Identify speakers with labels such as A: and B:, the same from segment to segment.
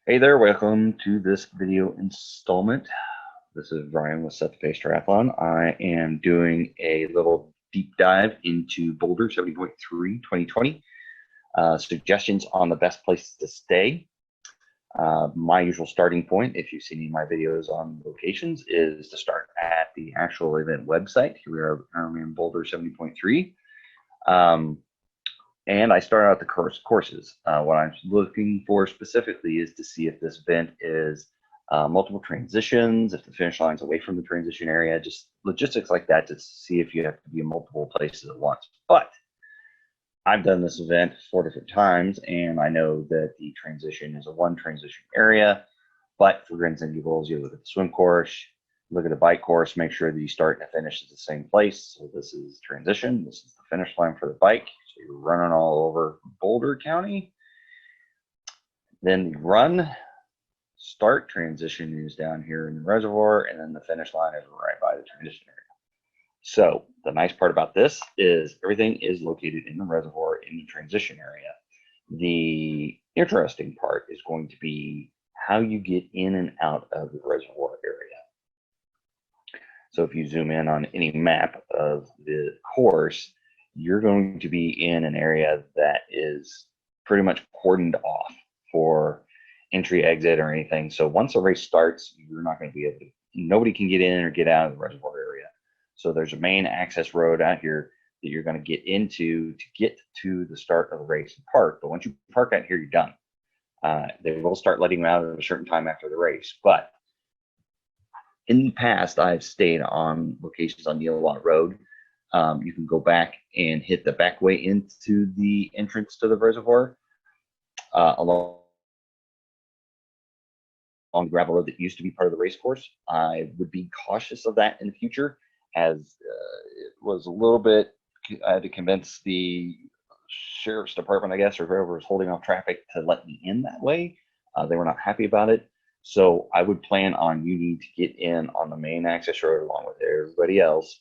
A: Hey there, welcome to this video installment. This is Ryan with 70.3 Triathlon. I am doing a little deep dive into Boulder 70.3 2020. Suggestions on the best places to stay. My usual starting point, if you've seen any of my videos on locations, is to start at the actual event website. Here we are, Ironman Boulder 70.3. And I start out the courses. What I'm looking for specifically is to see if this event is multiple transitions, if the finish line's away from the transition area, just logistics like that to see if you have to be in multiple places at once. But I've done this event 4 different times, and I know that the transition is a one transition area. But for grins and giggles, you look at the swim course, look at the bike course, make sure that you start and finish at the same place. So this is transition. This is the finish line for the bike. So you're running all over Boulder County. Then the run start transition is down here in the reservoir, and then the finish line is right by the transition area. So the nice part about this is everything is located in the reservoir in the transition area. The interesting part is going to be how you get in and out of the reservoir area. So if you zoom in on any map of the course, you're going to be in an area that is pretty much cordoned off for entry, exit, or anything. So once a race starts, you're not going to be able to, nobody can get in or get out of the reservoir area. So there's a main access road out here that you're going to get into to get to the start of the race and park. But once you park out here, you're done. They will start letting you out at a certain time after the race. But in the past, I've stayed on locations on Neilwatt Road. You can go back and hit the back way into the entrance to the reservoir along on gravel road that used to be part of the race course. I would be cautious of that in the future, as it was a little bit, I had to convince the sheriff's department, I guess, or whoever was holding off traffic to let me in that way. They were not happy about it. So I would plan on you need to get in on the main access road along with everybody else.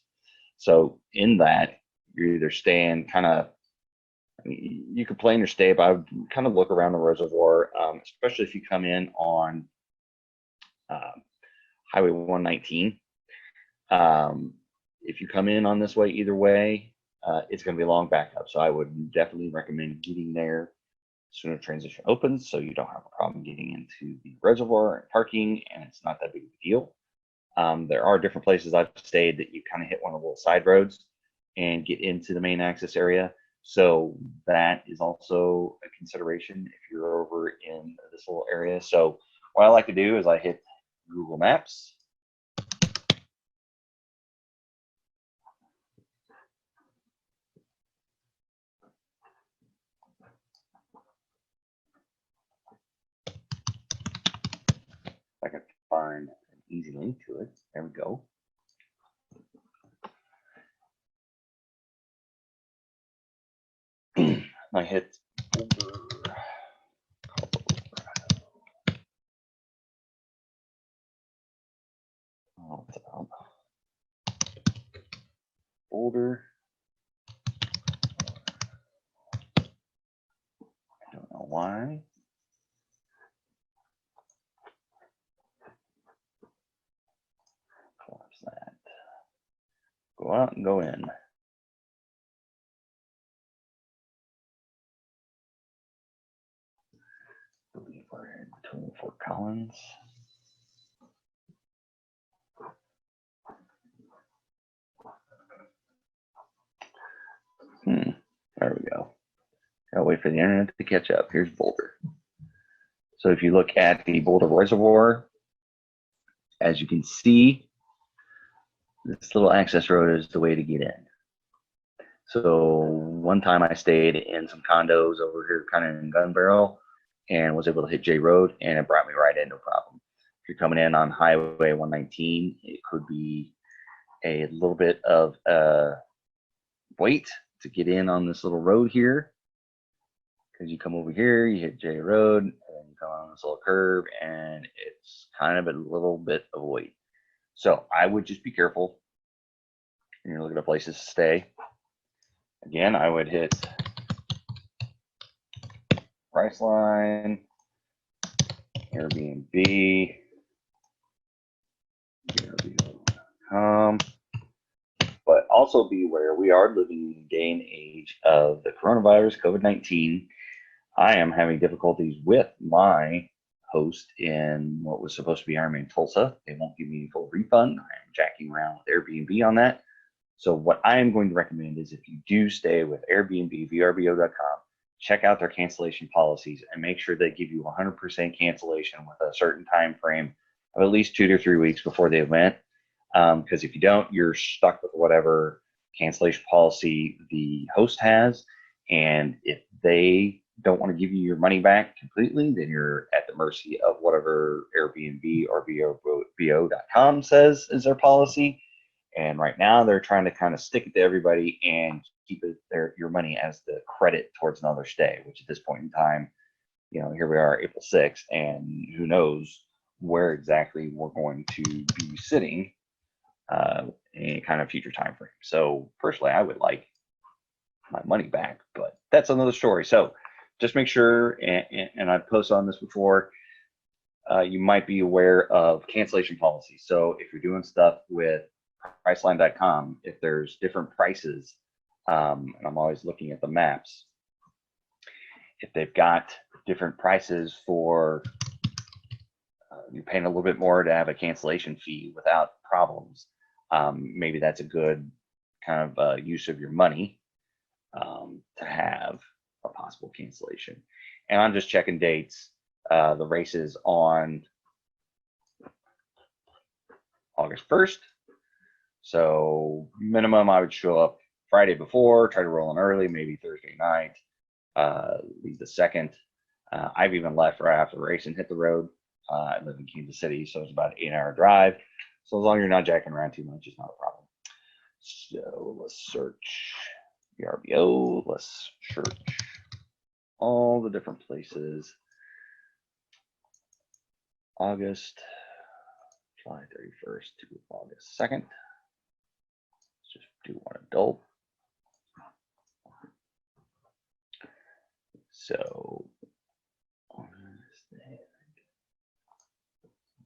A: So in that, you're either staying kind of, you could plan your stay, but I would kind of look around the reservoir, especially if you come in on Highway 119. If you come in on this way, either way, it's going to be a long backup. So I would definitely recommend getting there as soon as transition opens, so you don't have a problem getting into the reservoir and parking, and it's not that big of a deal. There are different places I've stayed that you kind of hit one of the little side roads and get into the main access area. So that is also a consideration if you're over in this little area. So what I like to do is I hit Google Maps. I can find an easy link to it. There we go. I hit Boulder, Colorado. Boulder. I don't know why. Collapse that. Go out and go in. I believe we're in between Fort Collins. There we go. Gotta wait for the internet to catch up. Here's Boulder. So if you look at the Boulder Reservoir, as you can see, this little access road is the way to get in. So one time I stayed in some condos over here kind of in Gun Barrel and was able to hit J Road, and it brought me right in, no problem. If you're coming in on Highway 119, it could be a little bit of wait to get in on this little road here, because you come over here, you hit J Road, and you come on this little curve, and it's kind of a little bit of a wait. So I would just be careful when you're looking at places to stay. Again, I would hit Priceline, Airbnb, Airbnb.com. But also be aware we are living in a day and age of the coronavirus, COVID-19. I am having difficulties with my host in what was supposed to be Ironman Tulsa. They won't give me a full refund. I am jacking around with Airbnb on that. So what I am going to recommend is if you do stay with Airbnb, vrbo.com, check out their cancellation policies and make sure they give you 100% cancellation with a certain time frame of at least 2 to 3 weeks before the event. Because if you don't, you're stuck with whatever cancellation policy the host has. And if they don't want to give you your money back completely, then you're at the mercy of whatever Airbnb or vrbo.com says is their policy. And right now they're trying to kind of stick it to everybody and keep your money as the credit towards another stay, which at this point in time, here we are April 6th, and who knows where exactly we're going to be sitting in kind of future time frame. So personally, I would like my money back, but that's another story. So just make sure, and I've posted on this before, you might be aware of cancellation policies. So if you're doing stuff with Priceline.com, if there's different prices, and I'm always looking at the maps, if they've got different prices for, you're paying a little bit more to have a cancellation fee without problems, maybe that's a good kind of use of your money to have a possible cancellation. And I'm just checking dates. The race is on August 1st. So minimum, I would show up Friday before, try to roll in early, maybe Thursday night, leave the 2nd. I've even left right after the race and hit the road. I live in Kansas City, so it's about an 8-hour drive. So as long as you're not jacking around too much, it's not a problem. So let's search VRBO. Let's search all the different places. August, July 31st to August 2nd. Let's just do one adult. So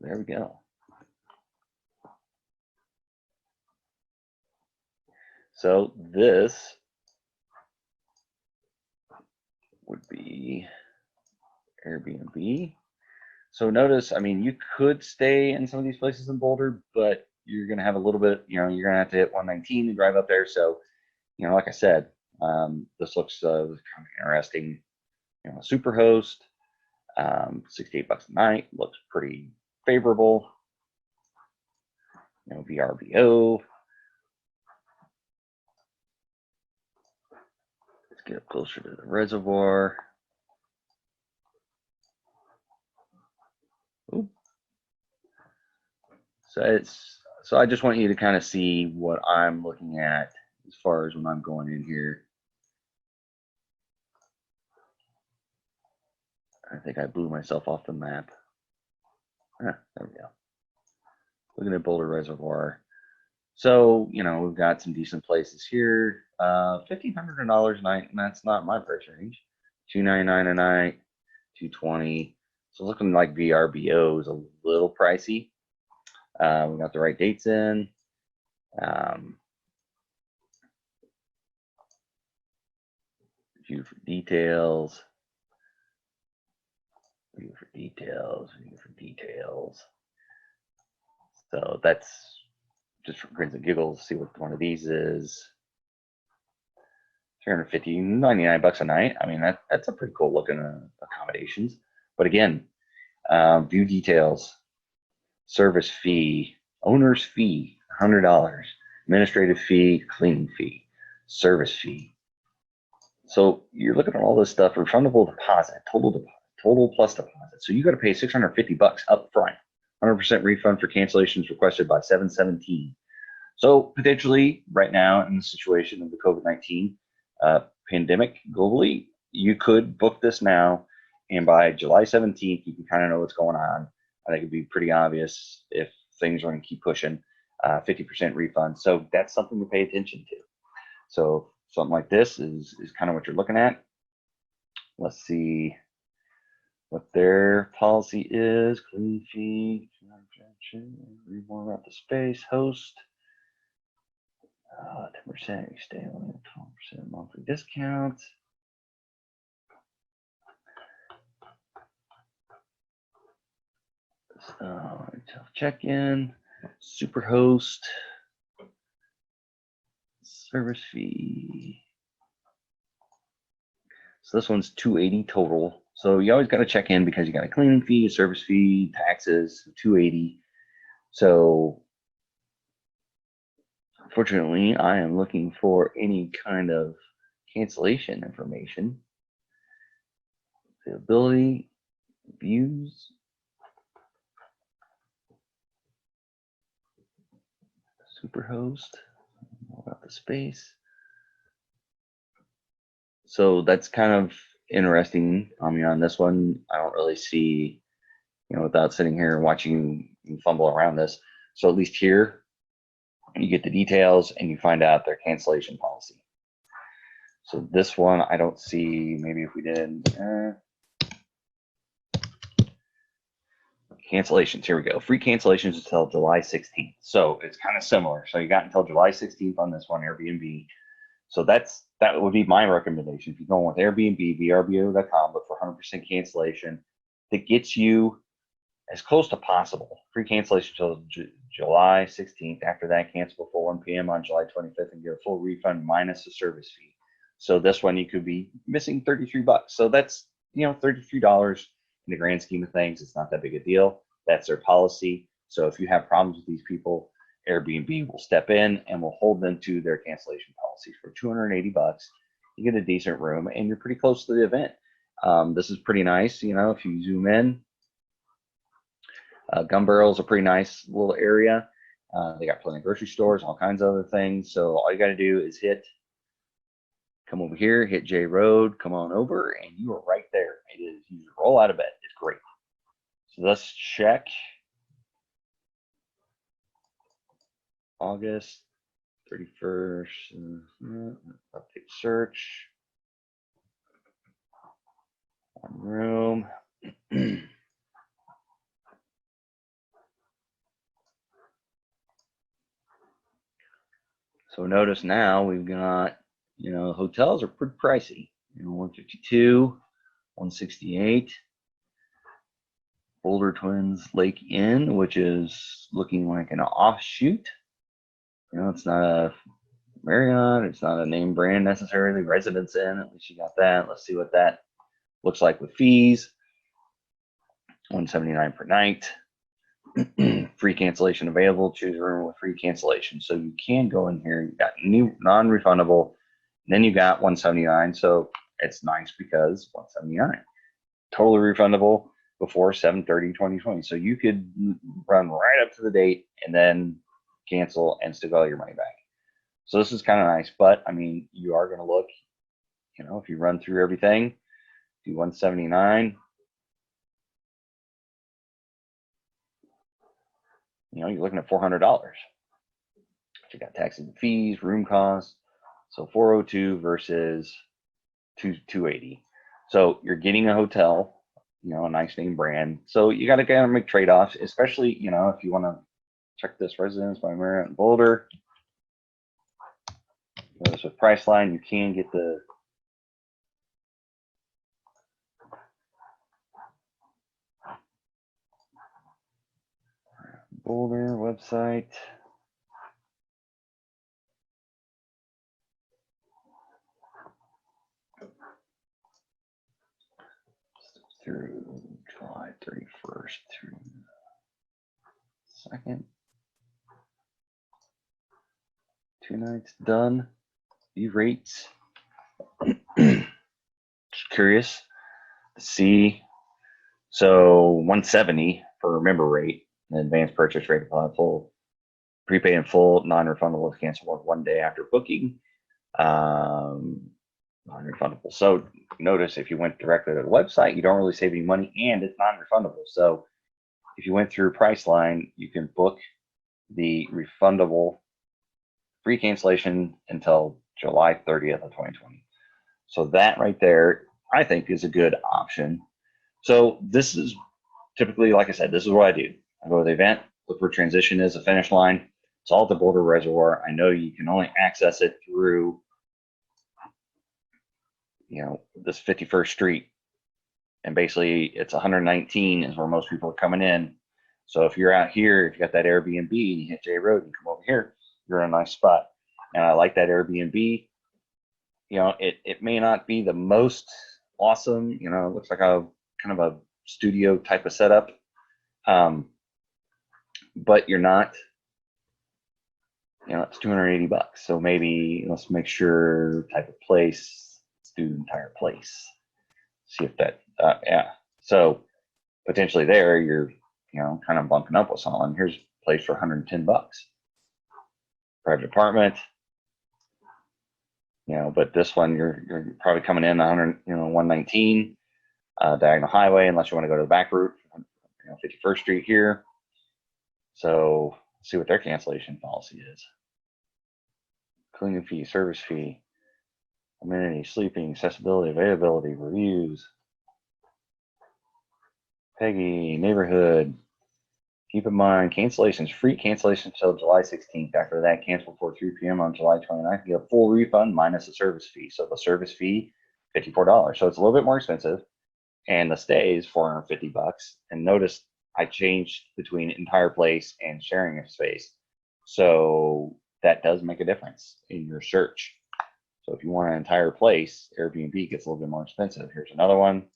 A: there we go. So this would be Airbnb. So notice, I mean, you could stay in some of these places in Boulder, but you're going to have a little bit, you're going to have to hit 119 to drive up there. So, like I said, this looks kind of interesting. Superhost, $68 a night, looks pretty favorable. VRBO. Let's get up closer to the reservoir. Ooh. So I just want you to kind of see what I'm looking at as far as when I'm going in here. I think I blew myself off the map. There we go. Looking at Boulder Reservoir. So, we've got some decent places here. $1,500 a night, and that's not my price range. $299 a night, $220. So looking like VRBO is a little pricey. We got the right dates in. View for details. View for details. View for details. So that's just for grins and giggles. See what one of these is. $350, $99 a night. I mean, that's a pretty cool looking accommodations. But again, view details, service fee, owner's fee, $100, administrative fee, cleaning fee, service fee. So you're looking at all this stuff, refundable deposit, total plus deposit. So you got to pay $650 up front, 100% refund for cancellations requested by 7/17. So potentially right now in the situation of the COVID-19 pandemic globally, you could book this now, and by July 17th, you can kind of know what's going on. I think it'd be pretty obvious if things are going to keep pushing, 50% refund. So that's something to pay attention to. So something like this is kind of what you're looking at. Let's see. what their policy is. Clean fee, read more about the space, host, 10% you stay on, 12% monthly discount. Check-in, super host, service fee. So this one's $280 total. So you always got to check in because you got a cleaning fee, a service fee, taxes, $280. So unfortunately, I am looking for any kind of cancellation information. Availability, views, superhost, more about the space. So that's kind of interesting. I mean, on this one, I don't really see, without sitting here and watching you fumble around this. So at least here, you get the details and you find out their cancellation policy. So this one, I don't see, maybe if we did cancellations, here we go. Free cancellations until July 16th. So it's kind of similar. So you got until July 16th on this one, Airbnb. So that would be my recommendation. If you're going with Airbnb, vrbo.com, but for 100% cancellation, that gets you as close to possible. Free cancellation until July 16th. After that, cancel before 1 p.m. on July 25th and get a full refund minus the service fee. So this one, you could be missing $33. So that's, $33 in the grand scheme of things. It's not that big a deal. That's their policy. So if you have problems with these people, Airbnb will step in and will hold them to their cancellation policies for $280. You get a decent room and you're pretty close to the event. This is pretty nice. If you zoom in, Gun Barrel is a pretty nice little area. They got plenty of grocery stores, all kinds of other things. So all you got to do is come over here, hit J Road, come on over, and you are right there. It is, you roll out of bed. It's great. So let's check August 31st. Update search. One room. So notice now we've got, hotels are pretty pricey. 152, 168. Boulder Twins Lake Inn, which is looking like an offshoot. It's not a Marriott. It's not a name brand necessarily. Residence Inn, at least you got that. Let's see what that looks like with fees. $179 per night. Free cancellation available. Choose a room with free cancellation. So you can go in here. You got new non-refundable. Then you got $179. So it's nice because $179 totally refundable before 7/30/2020. So you could run right up to the date and then cancel and still get all your money back. So this is kind of nice. But I mean, you are going to look. If you run through everything, do 179. You're looking at $400. You got taxes and fees, room costs. So 402 versus 280. So you're getting a hotel, a nice name brand. So you got to kind of make trade-offs, especially, if you want to check this Residence by Marriott in Boulder. Notice with Priceline, you can get the Boulder website. Through July 31st through 2nd. 2 nights done. View rates. Just curious to see. So 170 for member rate, an advanced purchase rate upon full, prepay in full, non-refundable if canceled 1 day after booking. Non-refundable. So notice if you went directly to the website, you don't really save any money and it's non-refundable. So if you went through Priceline, you can book the refundable free cancellation until July 30th of 2020. So that right there, I think, is a good option. So this is typically, like I said, this is what I do. I go to the event, look where transition is, the finish line. It's all at the Boulder Reservoir. I know you can only access it through, this 51st Street. And basically it's 119 is where most people are coming in. So if you're out here, if you got that Airbnb and you hit J Road and come over here, you're in a nice spot. And I like that Airbnb. It may not be the most awesome, it looks like a kind of a studio type of setup. But you're not, it's $280. So maybe let's make sure type of place, let's do the entire place. See if that, yeah. So potentially there you're, kind of bumping up with someone. Here's a place for $110. Private apartment, but this one you're probably coming in 119 diagonal highway, unless you want to go to the back route, 51st Street here. So see what their cancellation policy is. Cleaning fee, service fee, amenity, sleeping, accessibility, availability, reviews, Peggy, neighborhood. Keep in mind, cancellations, free cancellations until July 16th. After that, cancel before 3 p.m. on July 29th. You get a full refund minus the service fee. So the service fee, $54. So it's a little bit more expensive. And the stay is $450. And notice I changed between entire place and sharing a space. So that does make a difference in your search. So if you want an entire place, Airbnb gets a little bit more expensive. Here's another one.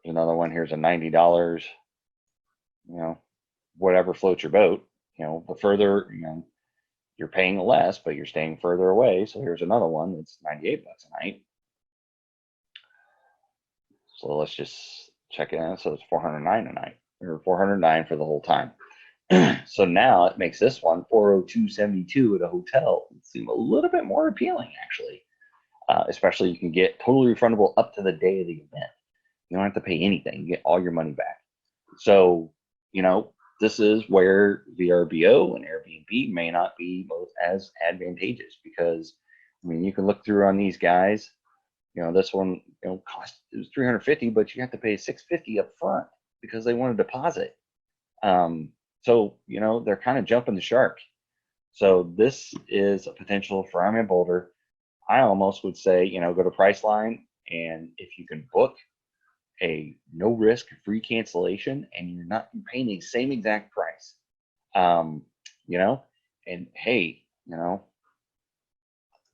A: Here's a $90. Whatever floats your boat. The further, you're paying less, but you're staying further away. So here's another one that's $98 a night. So let's just check it out. So it's $409 a night, or $409 for the whole time. So now it makes this one $402.72 at a hotel seem a little bit more appealing, actually. Especially you can get totally refundable up to the day of the event. You don't have to pay anything. You get all your money back. So, this is where VRBO and Airbnb may not be both as advantageous, because, you can look through on these guys. This one, cost, it was $350, but you have to pay $650 up front because they want a deposit. So, they're kind of jumping the shark. So this is a potential for Ironman Boulder. I almost would say, go to Priceline, and if you can book a no risk free cancellation and you're paying the same exact price, and hey,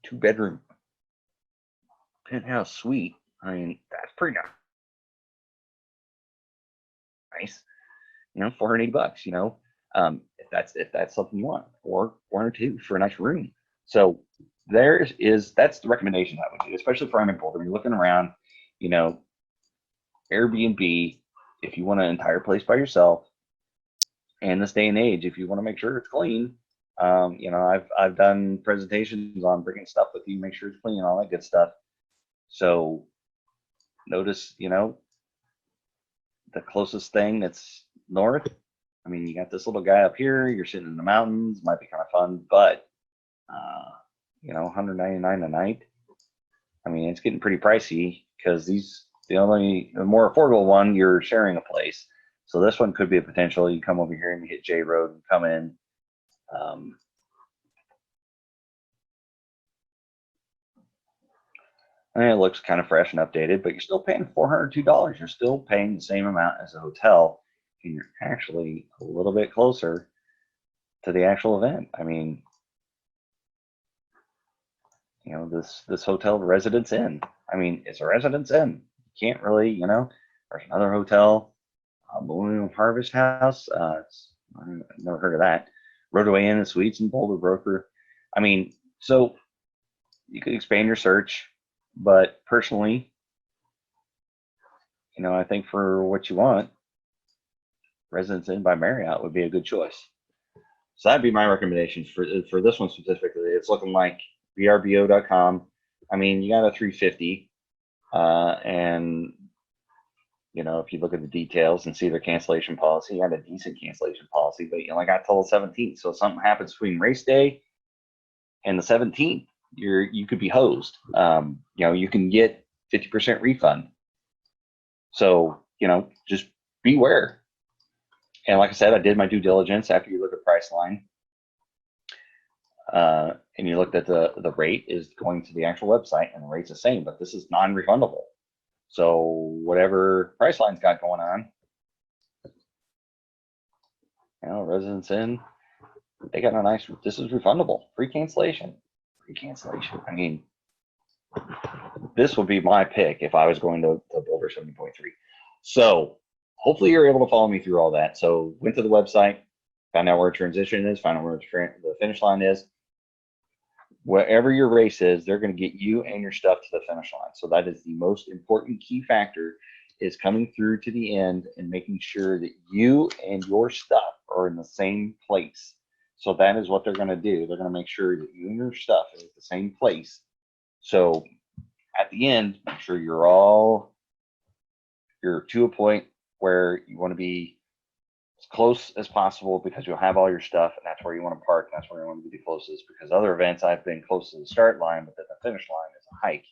A: 2-bedroom penthouse suite. That's pretty nice. $480. If that's something you want, or one or two for a nice room. So that's the recommendation I would do, especially for Ironman Boulder. You're looking around, Airbnb, if you want an entire place by yourself, and this day and age, if you want to make sure it's clean, I've done presentations on bringing stuff with you, make sure it's clean, all that good stuff. So notice, the closest thing that's north. You got this little guy up here. You're sitting in the mountains. Might be kind of fun, but $199 a night. It's getting pretty pricey, because the more affordable one, you're sharing a place. So this one could be a potential. You come over here and you hit J Road and come in. And it looks kind of fresh and updated, but you're still paying $402. You're still paying the same amount as a hotel, and you're actually a little bit closer to the actual event. This hotel, Residence Inn. It's a Residence Inn. You can't really, there's another hotel, Millennium Harvest House. I've never heard of that. Roadway Inn and Suites and Boulder Broker. So you could expand your search, but personally, I think for what you want, Residence Inn by Marriott would be a good choice. So that'd be my recommendation for this one specifically. It's looking like vrbo.com. You got a $350, and if you look at the details and see their cancellation policy, you got a decent cancellation policy, but you only got till the 17th. So if something happens between race day and the 17th, you could be hosed. You can get 50% refund. So just beware. And like I said, I did my due diligence after you look at Priceline. And you looked at the rate is going to the actual website, and the rate's the same, but this is non-refundable. So whatever Priceline's got going on, Residence Inn, they got a nice, this is refundable, free cancellation. I mean, this would be my pick if I was going to Boulder 70.3. So hopefully you're able to follow me through all that. So went to the website, found out where transition is, found out where the finish line is. Wherever your race is, they're going to get you and your stuff to the finish line. So that is the most important key factor, is coming through to the end and making sure that you and your stuff are in the same place. So that is what they're going to do. They're going to make sure that you and your stuff is at the same place. So at the end, make sure you're to a point where you want to be as close as possible, because you'll have all your stuff, and that's where you want to park, and that's where you want to be the closest. Because other events, I've been close to the start line, but then the finish line is a hike.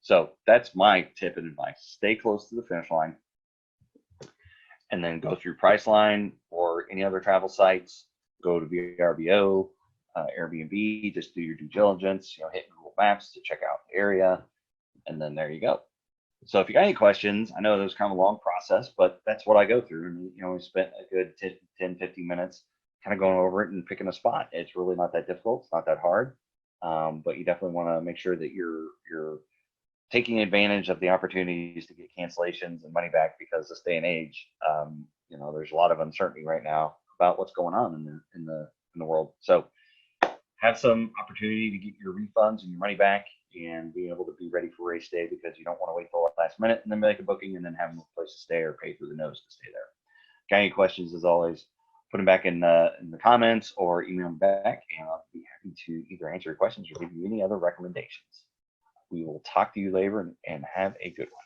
A: So that's my tip and advice: stay close to the finish line, and then go through Priceline or any other travel sites. Go to VRBO, Airbnb, just do your due diligence. Hit Google Maps to check out the area, and then there you go. So if you got any questions, I know it was kind of a long process, but that's what I go through. And, we spent a good 10, 15 minutes kind of going over it and picking a spot. It's really not that difficult. It's not that hard. But you definitely want to make sure that you're taking advantage of the opportunities to get cancellations and money back, because this day and age, there's a lot of uncertainty right now about what's going on in the world. So have some opportunity to get your refunds and your money back, and being able to be ready for race day, because you don't want to wait till the last minute and then make a booking and then have no place to stay or pay through the nose to stay there. Got any questions, as always, put them back in the comments or email them back, and I'll be happy to either answer your questions or give you any other recommendations. We will talk to you later, and have a good one.